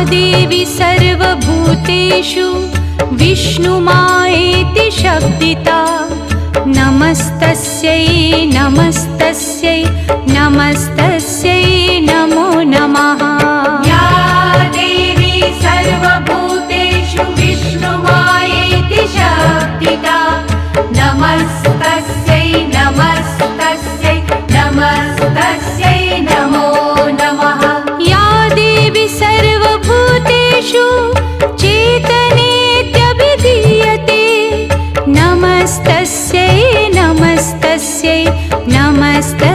देवी सर्वभूतेषु विष्णुमायेति शब्दिता नमस्तस्यै नमस्तस्यै नमस्तस्यै नमो नमः। या देवी सर्वभूतेषु विष्णुमायेति शब्दिता नमस्तस्यै नमस्तस्यै नमस्तस्यै नमो नमः। या देवी सर्वभूतेषु चेतनेत्यभिधीयते नमस्तस्यै नमस्तस्यै नमस्तस्यै